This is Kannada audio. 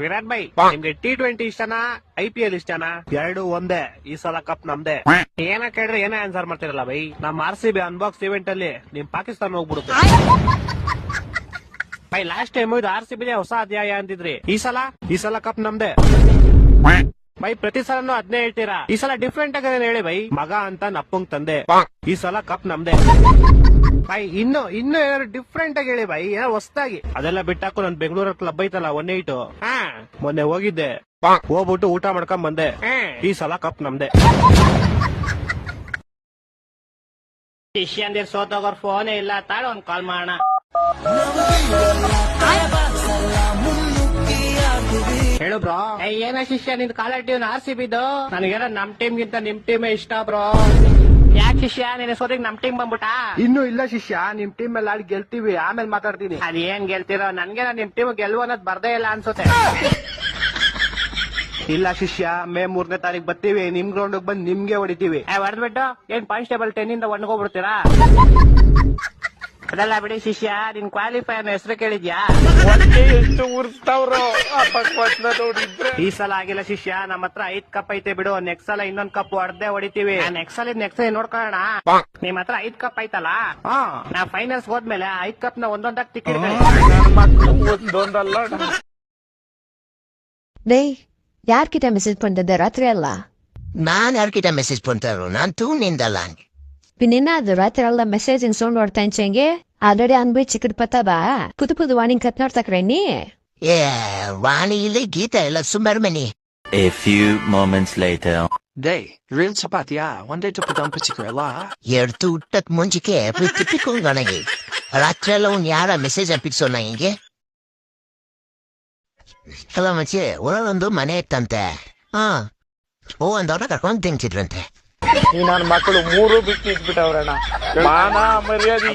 ವಿರಾಟ್ ಭಾಯ್ ನಿಮ್ಗೆ T20 ಇಷ್ಟನಾ IPL ಇಷ್ಟನಾ? ಎರಡು ಒಂದೇ. ಈ ಸಲ ಕಪ್ ನಮ್ದೆ. ಏನ ಕೇಳಿದ್ರೆ ಏನೇ ಆನ್ಸರ್ ಮಾಡ್ತಿರಲ್ಲ ಬೈ. ನಮ್ RCB ಅನ್ಬಾಕ್ಸ್ ಇವೆಂಟ್ ಅಲ್ಲಿ ನಿಮ್ ಪಾಕಿಸ್ತಾನ ಹೋಗ್ಬಿಡುತ್ತೆ ಬೈ. ಲಾಸ್ಟ್ ಟೈಮ್ ಇದು RCB ಹೊಸ ಅಧ್ಯಾಯ ಅಂತಿದ್ರಿ. ಈ ಸಲ ಕಪ್ ನಮ್ದೆ ಬೈ. ಪ್ರತಿ ಸಲನು ಅದ್ನೇ ಹೇಳ್ತೀರಾ. ಈ ಸಲ ಡಿಫ್ರೆಂಟ್ ಆಗಿ ಹೇಳಿ ಬೈ. ಮಗ ಅಂತ ನಪ್ಪಂಗ್ ತಂದೆ. ಈ ಸಲ ಕಪ್ ನಮ್ದೆ ಬೈ. ಇನ್ನು ಏನಾದ್ರು ಡಿಫ್ರೆಂಟ್ ಆಗಿ ಹೇಳಿ ಬೈ. ಏನೋ ಹೊಸದಾಗಿ. ಅದೆಲ್ಲ ಬಿಟ್ಟಾಕು ನನ್ ಬೆಂಗಳೂರ ಕ್ಲಬ್ ಐತಲ್ಲ 1-8. ಮೊನ್ನೆ ಹೋಗಿದ್ದೆ. ಹೋಗ್ಬಿಟ್ಟು ಊಟ ಮಾಡ್ಕೊಂಡ್ ಬಂದೆ. ಈ ಸಲ ಕಪ್ ನಮ್ದೆ. ಶಿಷ್ಯಂದಿರ್ ಸೋತೋಗೋರ್ ಫೋನೇ ಇಲ್ಲ. ತಾಳ ಒಂದ್ ಕಾಲ್ ಮಾಡೋಣ. ಹೇಳು ಬ್ರೋ. ಏನ ಶಿಷ್ಯ ನಿನ್ ಕಾಲರ್ ಟೀಮ್ RCB ನನಗೇನ ನಮ್ ಟೀಮ್ ಗಿಂತ ನಿಮ್ ಟೀಮೇ ಇಷ್ಟ ಬ್ರೋ. ಯಾಕೆ ಶಿಷ್ಯ ನಿನ್ನ ಸೋದಿಗೆ ನಮ್ ಟೀಮ್ ಬಂದ್ಬಿಟ್ಟ? ಇನ್ನೂ ಇಲ್ಲ ಶಿಷ್ಯ. ನಿಮ್ ಟೀಮ್ ಮೇಲೆ ಆಡಿ ಗೆಲ್ತೀವಿ, ಆಮೇಲೆ ಮಾತಾಡ್ತೀನಿ. ಅದೇನ್ ಗೆಲ್ತಿರೋ ನನ್ಗೆ ನಿಮ್ ಟೀಮ್ ಗೆಲ್ವು ಅನ್ನೋದು ಬರ್ದೇ ಇಲ್ಲ ಅನ್ಸುತ್ತೆ. ಇಲ್ಲ ಶಿಷ್ಯ, ಮೇ 3ನೇ ತಾರೀಕು ಬರ್ತೀವಿ. ನಿಮ್ ಗ್ರೌಂಡ್ ಬಂದ್ ನಿಮ್ಗೆ ಹೊಡಿತೀವಿ. ಹೊಡೆದ್ಬಿಟ್ಟು ಏನ್ ಕಾನ್ಸ್ಟೇಬಲ್ 10 ಇಂದ ಒಣ್ಗೋಗ್ಬಿಡ್ತೀರಾ? ಅದೆಲ್ಲ ಬಿಡಿ ಶಿಷ್ಯ. ನಿನ್ ಕ್ವಾಲಿಫೈರ್ ಹೆಸರು ಕೇಳಿದ್ಯಾ? ಎಷ್ಟು ಉರ್ಸ್ತಾವ್ರು ಈ ಸಲ ಆಗಿಲ್ಲ ಶಿಷ್ಯ. ನಮ್ಮ ಹತ್ರ 5 ಕಪ್ ಐತೆ ಬಿಡು. ನೆಕ್ಸ್ಟ್ ಸಲ ಇನ್ನೊಂದ್ ಕಪ್ ಹೊಡಿತೀವಿ. ನೆಕ್ಸ್ಟ್ ನೋಡ್ಕೊಳ್ಳೋಣ. ನಿಮ್ ಹತ್ರ 5 ಕಪ್ ಐತಲ್ಲ, ನಾ ಫೈನಲ್ಸ್ ಹೋದ್ಮೇಲೆ 5 ಕಪ್ ನ ಒಂದೊಂದಾಗಿ ಟಿಕೆಟ್ ಒಂದೊಂದಲ್ಲ. ಯಾರ್ಕಿಟ ಮೆಸೇಜ್ ಪಂಡಿದ್ದೆ ರಾತ್ರಿ ಅಲ್ಲ? ನಾನ್ ಯಾರ್ಕಿಟ ಮೆಸೇಜ್ ಪಂತಾರು? ನಾನ್ ತೂನಿಂದಲ್ಲ. பின்ன அது ராத்திரல்ல மெசேஜிங் சவுண்ட் ನೋಡ್ತಾಂಚೆಂಗೆ ಆಲ್ರೆಡಿ ಅನ್ಬೈ ಚಿಕ್ಕದ ಪತ್ತಬಾ ಪುದು ವಾಣಿಂಗ್ ಕತ್ ನೋಡ್ತಾಕ್ರೆ ನೀ ಏ ವಾಣಿ ಇಲ್ಲಿ ಗೀತಾ ಎಲ್ಲ ಸುಂಬರ್ಮನಿ. A few moments later. Day, real sapatia, one day to put on particular. ಎರಡು ಊಟಕ್ ಮುಂಚಿಕೆ ತಿಪ್ಪಿಕೊಂಡು ನನಗೆ ರಾತ್ರಿ ಎಲ್ಲ ಅವ್ನು ಯಾರ ಮೆಸೇಜ್ ಹಾಪಿಸೋಣ ಹಿಂಗೆ. ಅಲ್ಲ ಮಚ್ಚೆ ಒಳಗೊಂದು ಮನೆ ಇತ್ತಂತೆ. ಒಂದವ್ರನ್ನ ಕರ್ಕೊಂಡು ತಿಂತಿದ್ರಂತೆ. ನನ್ನ ಮಕ್ಕಳು 3 ಬಿಟ್ಟು ಇಟ್ಬಿಟ್ಟವ್ರಣ್ಣ. ಮಾನ ಮರ್ಯಾದೆ